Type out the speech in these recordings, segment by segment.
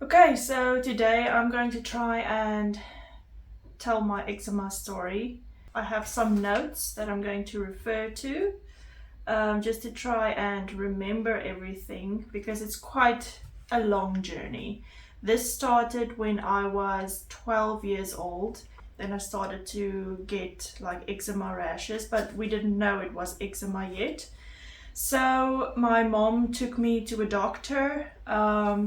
Okay, so today I'm going to try and tell my eczema story. I have some notes that I'm going to refer to just to try and remember everything because it's quite a long journey. This started when I was 12 years old. Then I started to get like eczema rashes, but we didn't know it was eczema yet. So my mom took me to a doctor,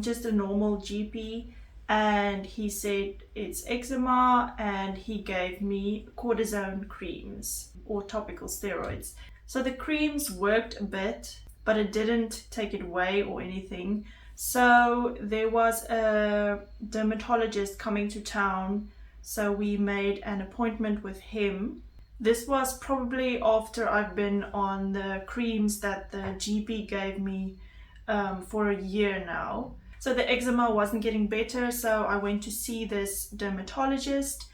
just a normal GP, and he said it's eczema, and he gave me cortisone creams or topical steroids. So the creams worked a bit, but it didn't take it away or anything. So there was a dermatologist coming to town, so we made an appointment with him. This was probably after I've been on the creams that the GP gave me for a year now. So the eczema wasn't getting better, so I went to see this dermatologist.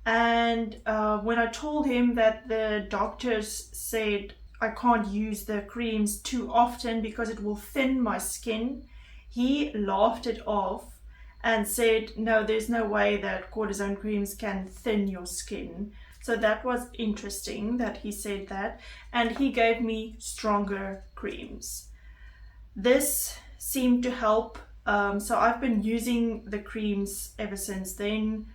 And when I told him that the doctors said I can't use the creams too often because it will thin my skin, he laughed it off and said, no, there's no way that cortisone creams can thin your skin. So that was interesting that he said that, and he gave me stronger creams. This seemed to help, so I've been using the creams ever since then.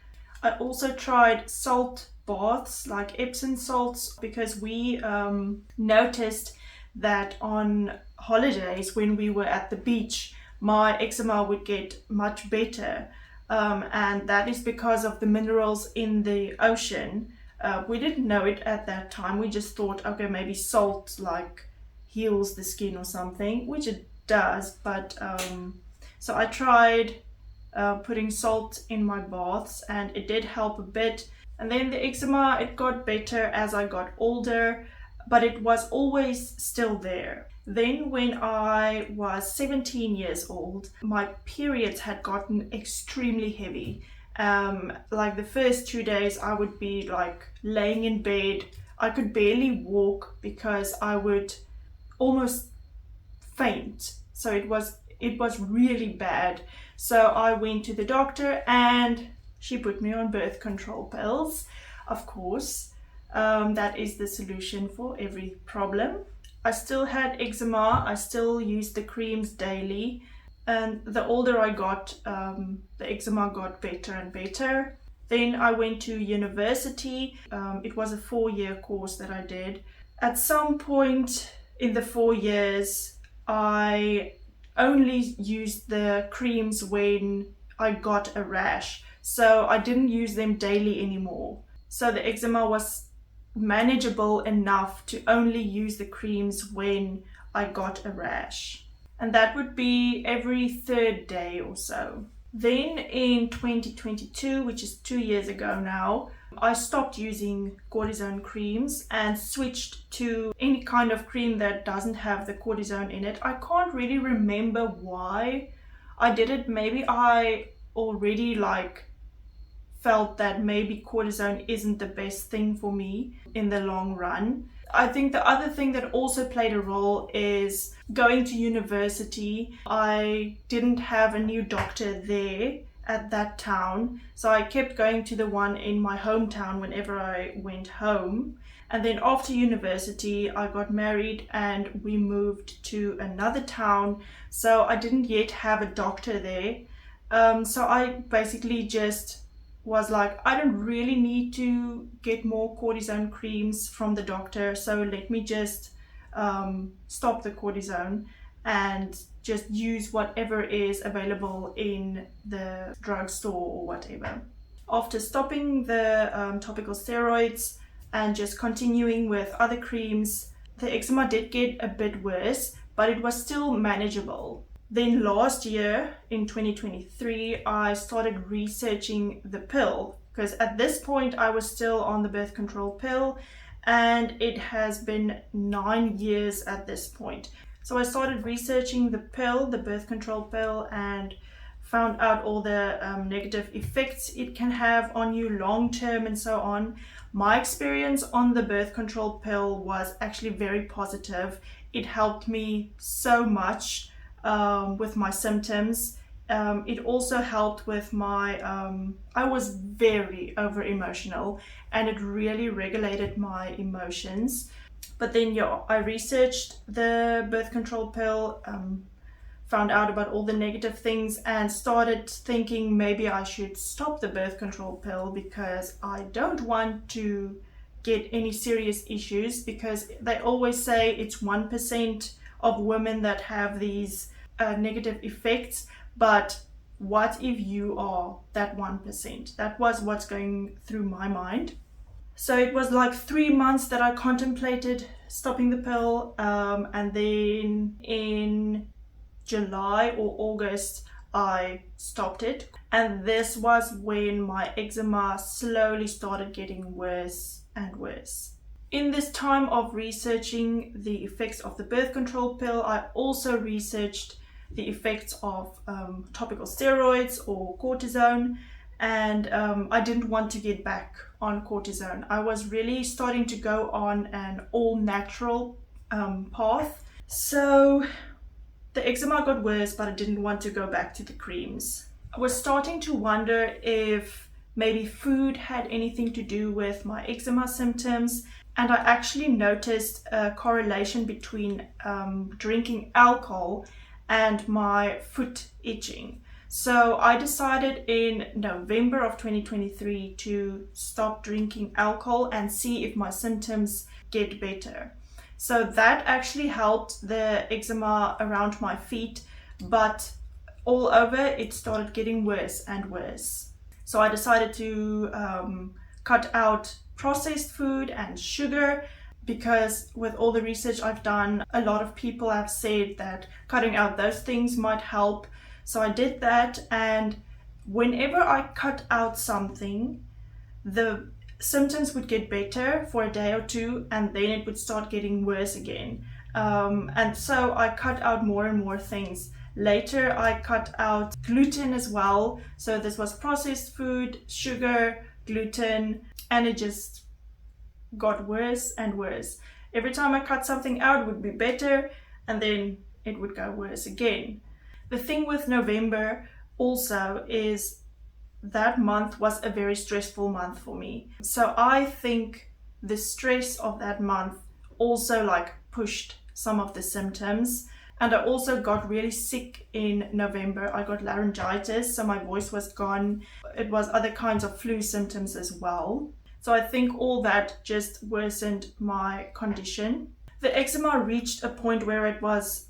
I also tried salt baths like Epsom salts because we noticed that on holidays when we were at the beach, my eczema would get much better, and that is because of the minerals in the ocean. We didn't know it at that time. We just thought, okay, maybe salt like heals the skin or something, which it does. But so I tried putting salt in my baths, and it did help a bit. And then the eczema, it got better as I got older, but it was always still there. Then when I was 17 years old, my periods had gotten extremely heavy. Like the first 2 days I would be like laying in bed. I could barely walk because I would almost faint. So it was really bad. So I went to the doctor and she put me on birth control pills. Of course, that is the solution for every problem. I still had eczema. I still used the creams daily. And the older I got, the eczema got better and better. Then I went to university. It was a 4-year course that I did. At some point in the 4 years, I only used the creams when I got a rash. So I didn't use them daily anymore. So the eczema was manageable enough to only use the creams when I got a rash. And that would be every third day or so. Then in 2022, which is 2 years ago now, I stopped using cortisone creams and switched to any kind of cream that doesn't have the cortisone in it. I can't really remember why I did it. Maybe I already felt that maybe cortisone isn't the best thing for me in the long run. I think the other thing that also played a role is going to university. I didn't have a new doctor there at that town, so I kept going to the one in my hometown whenever I went home. And then after university, I got married and we moved to another town, so I didn't yet have a doctor there. So I basically just was like, I don't really need to get more cortisone creams from the doctor, so let me just stop the cortisone and just use whatever is available in the drugstore or whatever. After stopping the topical steroids and just continuing with other creams, the eczema did get a bit worse, but it was still manageable. Then last year, in 2023, I started researching the pill because at this point I was still on the birth control pill, and it has been 9 years at this point. So I started researching the pill, the birth control pill, and found out all the negative effects it can have on you long term and so on. My experience on the birth control pill was actually very positive. It helped me so much with my symptoms. It also helped with my, I was very over emotional, and it really regulated my emotions. But then, yeah, I researched the birth control pill, found out about all the negative things, and started thinking maybe I should stop the birth control pill because I don't want to get any serious issues, because they always say it's 1% of women that have these negative effects. But what if you are that 1%? That was what's going through my mind. So it was like 3 months that I contemplated stopping the pill, and then in July or August I stopped it. And this was when my eczema slowly started getting worse and worse. In this time of researching the effects of the birth control pill, I also researched the effects of topical steroids or cortisone, and I didn't want to get back on cortisone. I was really starting to go on an all natural path. So the eczema got worse, but I didn't want to go back to the creams. I was starting to wonder if maybe food had anything to do with my eczema symptoms, and I actually noticed a correlation between drinking alcohol and my foot itching. So I decided in November of 2023 to stop drinking alcohol and see if my symptoms get better. So that actually helped the eczema around my feet, but all over it started getting worse and worse. So I decided to cut out processed food and sugar, because with all the research I've done, a lot of people have said that cutting out those things might help. So I did that, and whenever I cut out something, the symptoms would get better for a day or two, and then it would start getting worse again. And so I cut out more and more things. Later I cut out gluten as well. So this was processed food, sugar, gluten, and it just got worse and worse. Every time I cut something out, it would be better, and then it would go worse again. The thing with November also is that month was a very stressful month for me. So I think the stress of that month also like pushed some of the symptoms. And I also got really sick in November. I got laryngitis, so my voice was gone. It was other kinds of flu symptoms as well. So I think all that just worsened my condition. The eczema reached a point where it was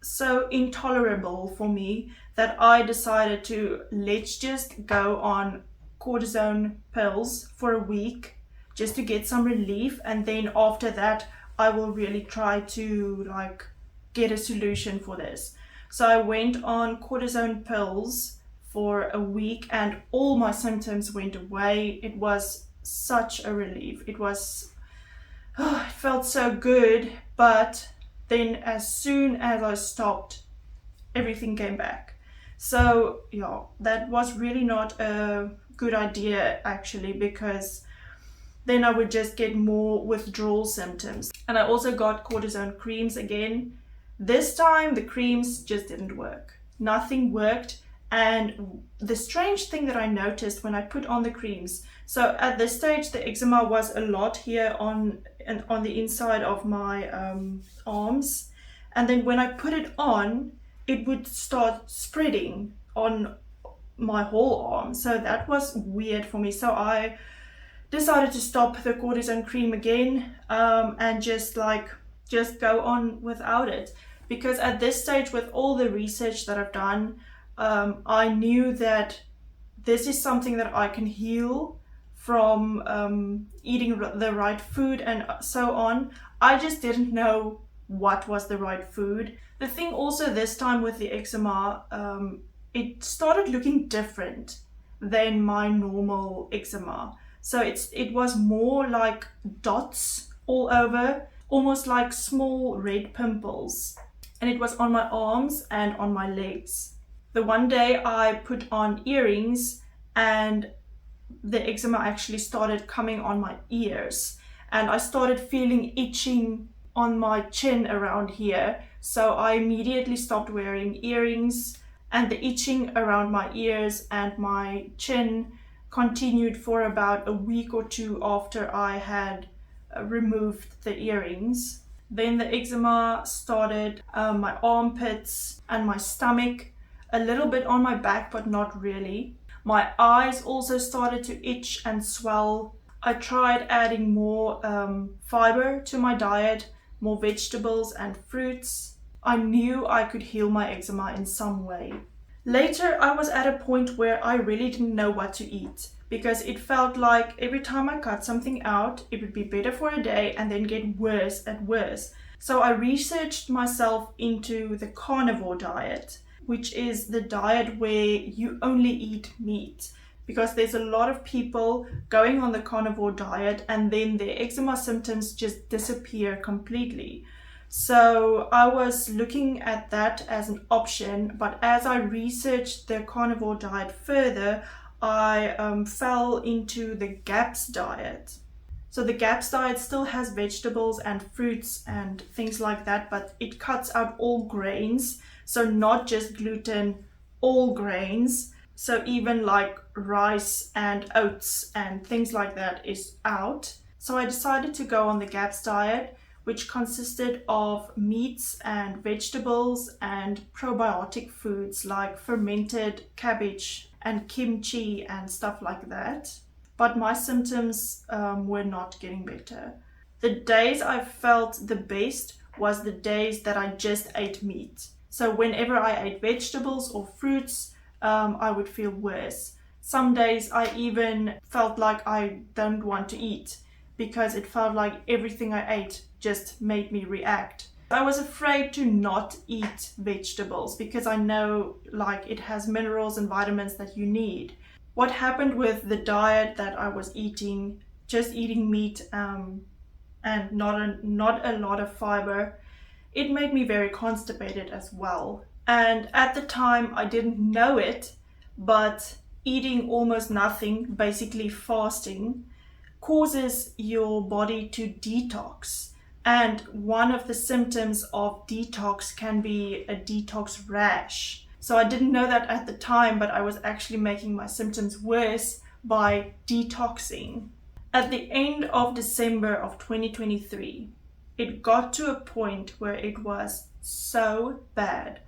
so intolerable for me that I decided to let's just go on cortisone pills for a week just to get some relief, and then after that I will really try to like get a solution for this. So I went on cortisone pills for a week and all my symptoms went away. It was such a relief. It felt so good, but then as soon as I stopped, everything came back. So yeah, that was really not a good idea actually, because then I would just get more withdrawal symptoms. And I also got cortisone creams again. This time the creams just didn't work. Nothing worked. And the strange thing that I noticed when I put on the creams, so at this stage the eczema was a lot here on the inside of my arms, and then when I put it on, it would start spreading on my whole arm. So that was weird for me. So I decided to stop the cortisone cream again, and just go on without it, because at this stage, with all the research that I've done, I knew that this is something that I can heal from eating the right food and so on. I just didn't know what was the right food. The thing also this time with the eczema, it started looking different than my normal eczema. So it was more like dots all over, almost like small red pimples. And it was on my arms and on my legs. The one day I put on earrings and the eczema actually started coming on my ears, and I started feeling itching on my chin around here. So I immediately stopped wearing earrings, and the itching around my ears and my chin continued for about a week or two after I had removed the earrings. Then the eczema started, my armpits and my stomach, a little bit on my back, but not really. My eyes also started to itch and swell. I tried adding more fiber to my diet, more vegetables and fruits. I knew I could heal my eczema in some way. Later, I was at a point where I really didn't know what to eat, because it felt like every time I cut something out, it would be better for a day and then get worse and worse. So I researched myself into the carnivore diet, which is the diet where you only eat meat. Because there's a lot of people going on the carnivore diet and then their eczema symptoms just disappear completely. So I was looking at that as an option, but as I researched the carnivore diet further, I fell into the GAPS diet. So the GAPS diet still has vegetables and fruits and things like that, but it cuts out all grains. So not just gluten, all grains. So even like rice and oats and things like that is out. So I decided to go on the GAPS diet, which consisted of meats and vegetables and probiotic foods like fermented cabbage and kimchi and stuff like that. But my symptoms were not getting better. The days I felt the best was the days that I just ate meat. So whenever I ate vegetables or fruits, I would feel worse. Some days I even felt like I don't want to eat because it felt like everything I ate just made me react. I was afraid to not eat vegetables because I know like it has minerals and vitamins that you need. What happened with the diet that I was eating, just eating meat and not a lot of fiber, it made me very constipated as well. And at the time I didn't know it, but eating almost nothing, basically fasting, causes your body to detox. And one of the symptoms of detox can be a detox rash. So I didn't know that at the time, but I was actually making my symptoms worse by detoxing. At the end of December of 2023, it got to a point where it was so bad.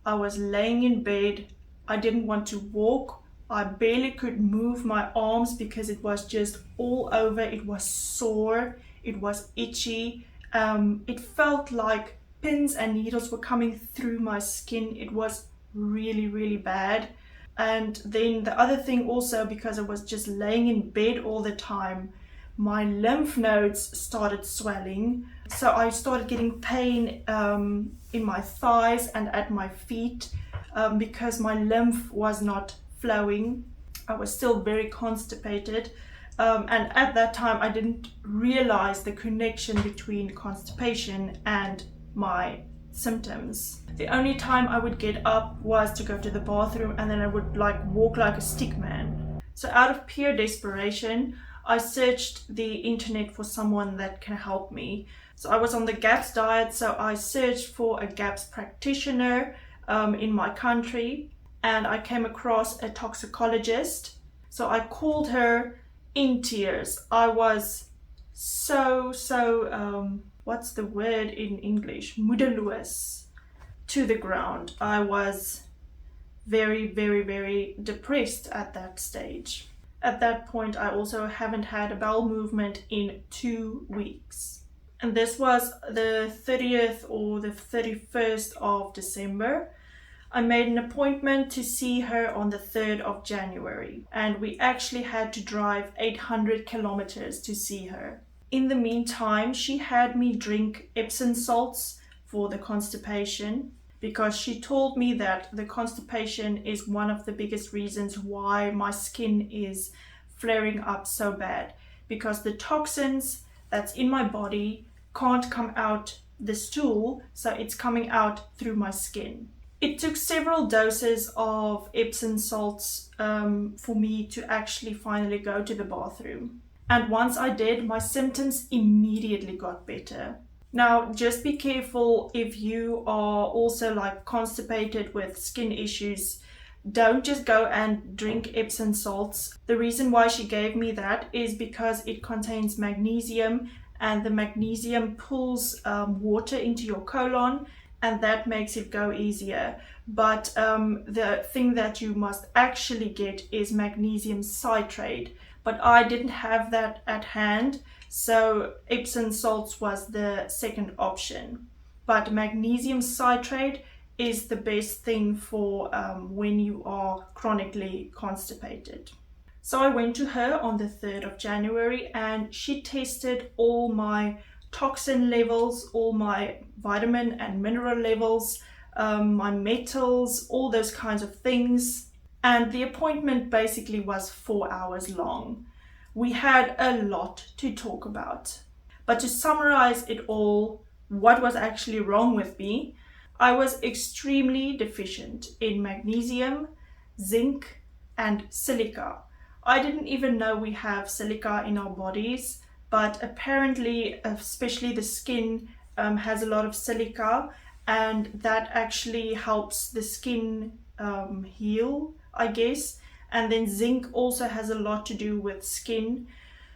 I was laying in bed. I didn't want to walk. I barely could move my arms because it was just all over. It was sore. It was itchy. It felt like pins and needles were coming through my skin. It was really, really bad. And then the other thing also, because I was just laying in bed all the time, my lymph nodes started swelling. So I started getting pain in my thighs and at my feet because my lymph was not flowing. I was still very constipated. And at that time, I didn't realize the connection between constipation and my symptoms. The only time I would get up was to go to the bathroom, and then I would walk like a stick man. So out of pure desperation, I searched the internet for someone that can help me. So I was on the GAPS diet, so I searched for a GAPS practitioner in my country, and I came across a toxicologist. So I called her in tears. I was so what's the word in English? Moedeloos, to the ground. I was very, very, very depressed at that stage. At that point, I also haven't had a bowel movement in 2 weeks. And this was the 30th or the 31st of December. I made an appointment to see her on the 3rd of January, and we actually had to drive 800 kilometers to see her. In the meantime, she had me drink Epsom salts for the constipation, because she told me that the constipation is one of the biggest reasons why my skin is flaring up so bad, because the toxins that's in my body can't come out the stool, so it's coming out through my skin. It took several doses of Epsom salts for me to actually finally go to the bathroom. And once I did, my symptoms immediately got better. Now, just be careful if you are also like constipated with skin issues. Don't just go and drink Epsom salts. The reason why she gave me that is because it contains magnesium, and the magnesium pulls water into your colon, and that makes it go easier. But the thing that you must actually get is magnesium citrate. But I didn't have that at hand, so Epsom salts was the second option. But magnesium citrate is the best thing for when you are chronically constipated. So I went to her on the 3rd of January and she tested all my toxin levels, all my vitamin and mineral levels, my metals, all those kinds of things. And the appointment basically was 4 hours long. We had a lot to talk about. But to summarize it all, what was actually wrong with me? I was extremely deficient in magnesium, zinc, and silica. I didn't even know we have silica in our bodies, but apparently, especially the skin has a lot of silica, and that actually helps the skin heal, I guess. And then zinc also has a lot to do with skin.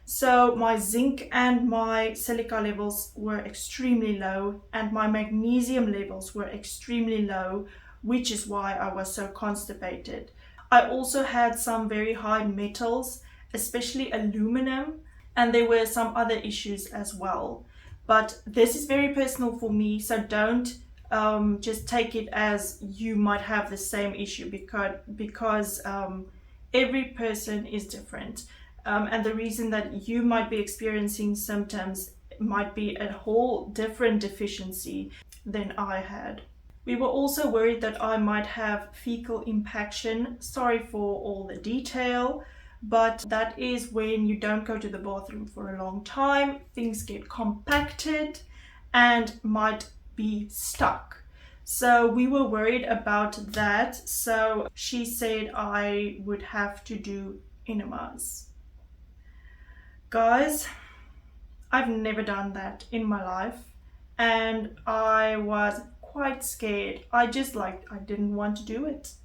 So my zinc and my silica levels were extremely low, and my magnesium levels were extremely low, which is why I was so constipated. I also had some very high metals, especially aluminum, and there were some other issues as well. But this is very personal for me, so don't just take it as you might have the same issue, because every person is different. And the reason that you might be experiencing symptoms might be a whole different deficiency than I had. We were also worried that I might have fecal impaction. Sorry for all the detail, but that is when you don't go to the bathroom for a long time, things get compacted and might be stuck. So we were worried about that. So she said I would have to do enemas. Guys, I've never done that in my life, and I was quite scared. I didn't want to do it.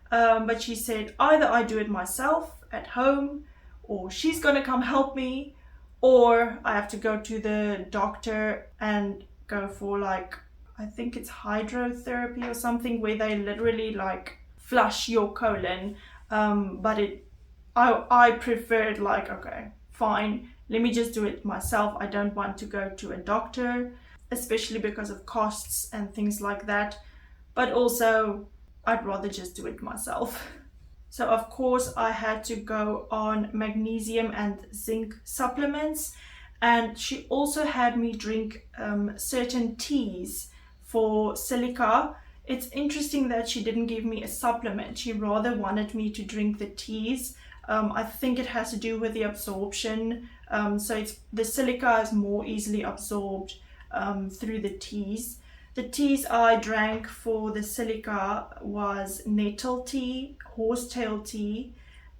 But she said either I do it myself at home, or she's gonna come help me, or I have to go to the doctor and go for like, I think it's hydrotherapy or something, where they literally like flush your colon. I preferred like, okay, fine, let me just do it myself. I don't want to go to a doctor, especially because of costs and things like that. But also, I'd rather just do it myself. So of course I had to go on magnesium and zinc supplements, and she also had me drink certain teas for silica. It's interesting that she didn't give me a supplement. She rather wanted me to drink the teas. I think it has to do with the absorption. So the silica is more easily absorbed through the teas. The teas I drank for the silica was nettle tea, horsetail tea,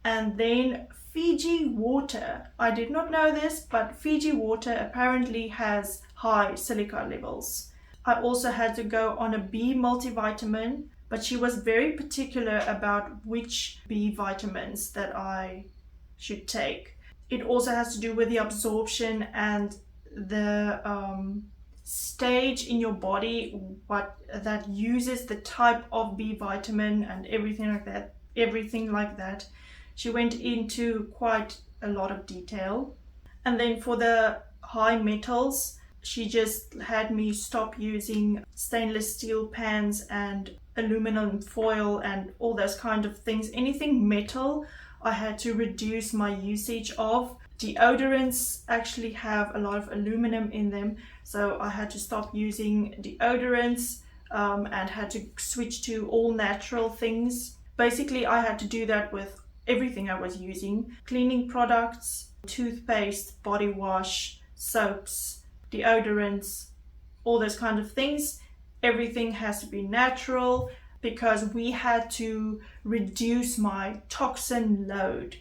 and then Fiji water. I did not know this, but Fiji water apparently has high silica levels. I also had to go on a B multivitamin, but she was very particular about which B vitamins that I should take. It also has to do with the absorption and the stage in your body that uses the type of B vitamin and everything like that. She went into quite a lot of detail. And then for the high metals, she just had me stop using stainless steel pans and aluminum foil and all those kind of things. Anything metal, I had to reduce my usage of. Deodorants actually have a lot of aluminum in them, so I had to stop using deodorants and had to switch to all natural things. Basically, I had to do that with everything I was using: cleaning products, toothpaste, body wash, soaps, deodorants, all those kind of things. Everything has to be natural because we had to reduce my toxin load.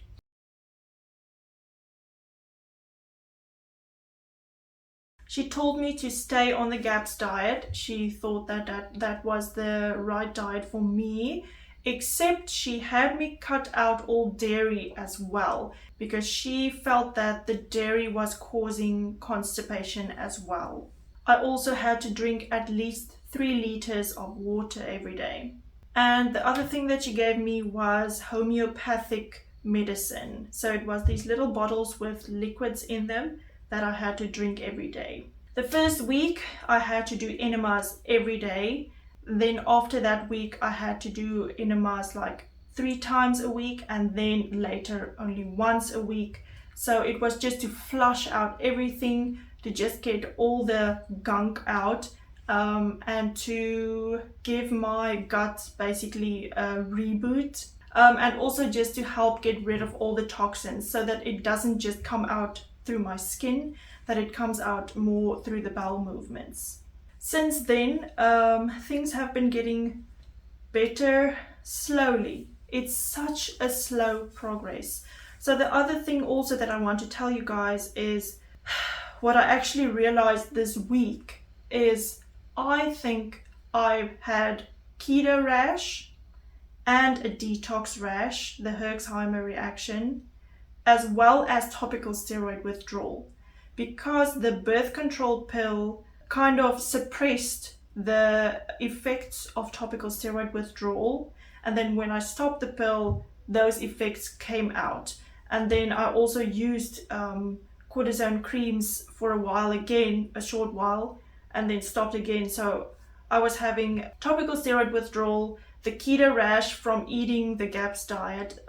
She told me to stay on the GAPS diet. She thought that was the right diet for me, except she had me cut out all dairy as well because she felt that the dairy was causing constipation as well. I also had to drink at least 3 liters of water every day. And the other thing that she gave me was homeopathic medicine. So it was these little bottles with liquids in them that I had to drink every day. The first week I had to do enemas every day. Then after that week I had to do enemas like 3 times a week, and then later only once a week. So it was just to flush out everything, to just get all the gunk out, and to give my gut basically a reboot, and also just to help get rid of all the toxins so that it doesn't just come out through my skin, that it comes out more through the bowel movements. Since then, things have been getting better slowly. It's such a slow progress. So the other thing also that I want to tell you guys is what I actually realized this week is I think I've had keto rash and a detox rash, the Herxheimer reaction, as well as topical steroid withdrawal, because the birth control pill kind of suppressed the effects of topical steroid withdrawal, and then when I stopped the pill, those effects came out. And then I also used cortisone creams for a while again, a short while, and then stopped again. So I was having topical steroid withdrawal, the keto rash from eating the GAPS diet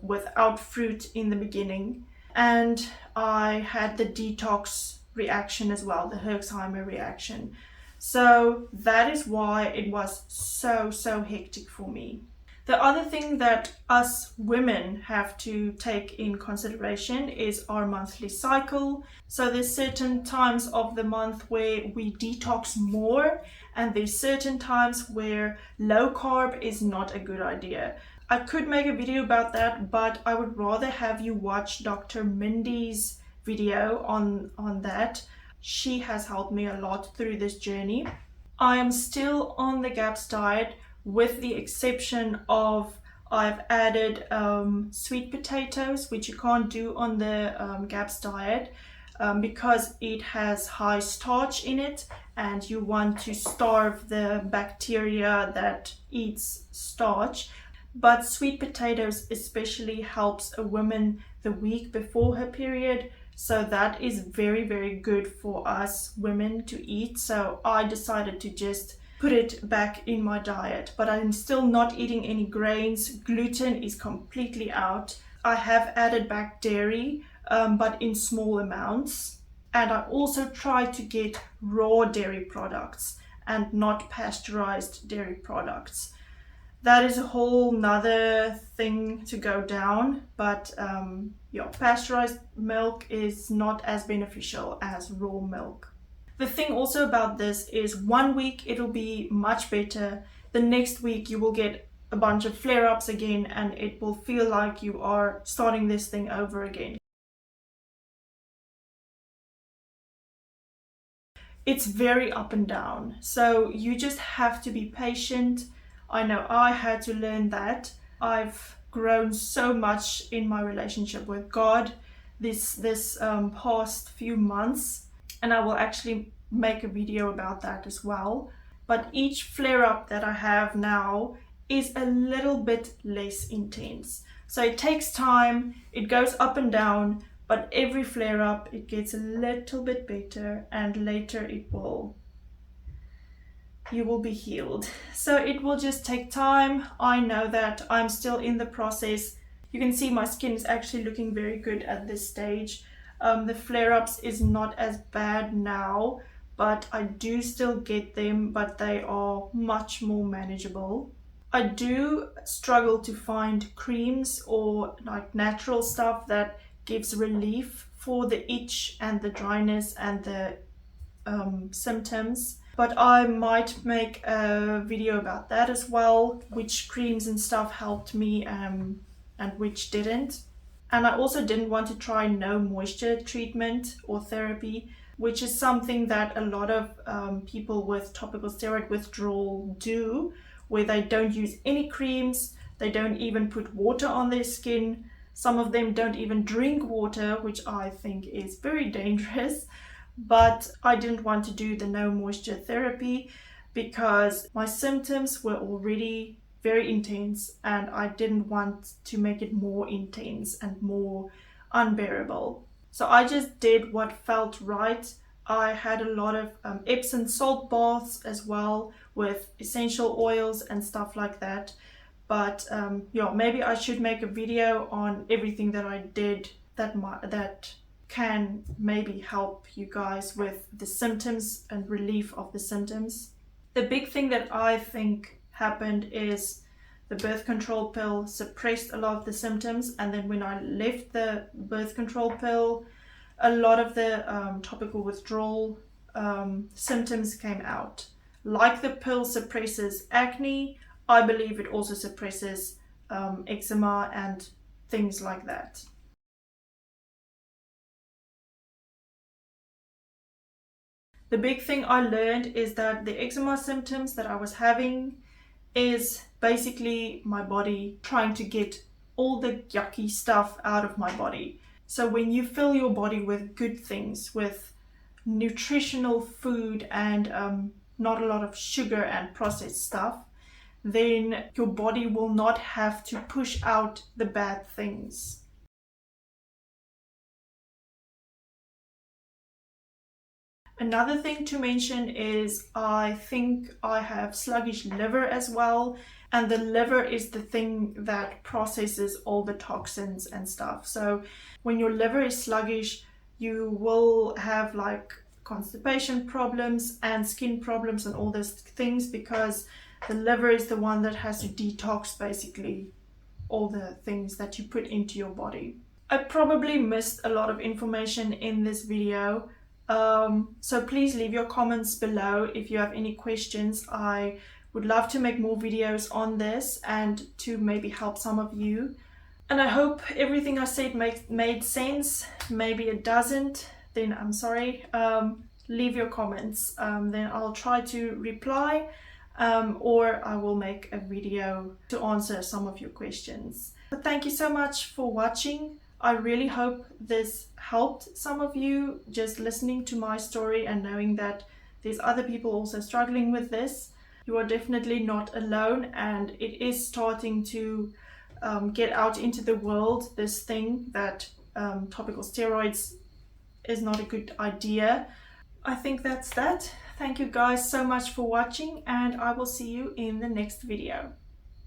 without fruit in the beginning, and I had the detox reaction as well, the Herxheimer reaction. So that is why it was so hectic for me. The other thing that us women have to take in consideration is our monthly cycle. So there's certain times of the month where we detox more, and there's certain times where low carb is not a good idea. I could make a video about that, but I would rather have you watch Dr. Mindy's video on that. She has helped me a lot through this journey. I am still on the GAPS diet, with the exception of I've added sweet potatoes, which you can't do on the GAPS diet because it has high starch in it, and you want to starve the bacteria that eats starch. But sweet potatoes especially helps a woman the week before her period, so that is very good for us women to eat. So I decided to just put it back in my diet, but I'm still not eating any grains. Gluten is completely out. I have added back dairy, but in small amounts. And I also try to get raw dairy products and not pasteurized dairy products. That is a whole nother thing to go down, but yeah, pasteurized milk is not as beneficial as raw milk. The thing also about this is 1 week it'll be much better. The next week you will get a bunch of flare-ups again, and it will feel like you are starting this thing over again. It's very up and down, so you just have to be patient. I know I had to learn that. I've grown so much in my relationship with God this past few months, and I will actually make a video about that as well. But each flare-up that I have now is a little bit less intense. So it takes time, it goes up and down, but every flare-up it gets a little bit better, and later you will be healed. So it will just take time. I know that I'm still in the process. You can see my skin is actually looking very good at this stage. The flare-ups is not as bad now, but I do still get them, but they are much more manageable. I do struggle to find creams or like natural stuff that gives relief for the itch and the dryness and the symptoms. But I might make a video about that as well, which creams and stuff helped me and which didn't. And I also didn't want to try no moisture treatment or therapy which is something that a lot of people with topical steroid withdrawal do, where they don't use any creams, they don't even put water on their skin. Some of them don't even drink water, which I think is very dangerous. But I didn't want to do the no moisture therapy because my symptoms were already very intense and I didn't want to make it more intense and more unbearable. So I just did what felt right. I had a lot of Epsom salt baths as well with essential oils and stuff like that. But yeah, maybe I should make a video on everything that I did that can maybe help you guys with the symptoms and relief of the symptoms. The big thing that I think happened is the birth control pill suppressed a lot of the symptoms, and then when I left the birth control pill, a lot of the topical withdrawal symptoms came out. Like the pill suppresses acne, I believe it also suppresses eczema and things like that. The big thing I learned is that the eczema symptoms that I was having is basically my body trying to get all the yucky stuff out of my body. So when you fill your body with good things, with nutritional food and not a lot of sugar and processed stuff, then your body will not have to push out the bad things. Another thing to mention is I think I have sluggish liver as well, and the liver is the thing that processes all the toxins and stuff. So when your liver is sluggish, you will have like constipation problems and skin problems and all those things, because the liver is the one that has to detox basically all the things that you put into your body. I probably missed a lot of information in this video. So please leave your comments below if you have any questions. I would love to make more videos on this and to maybe help some of you. And I hope everything I said made sense. Maybe it doesn't, then I'm sorry. Leave your comments, then I'll try to reply, or I will make a video to answer some of your questions. But thank you so much for watching. I really hope this helped some of you, just listening to my story and knowing that there's other people also struggling with this. You are definitely not alone, and it is starting to get out into the world, this thing that topical steroids is not a good idea. I think that's that. Thank you guys so much for watching, and I will see you in the next video.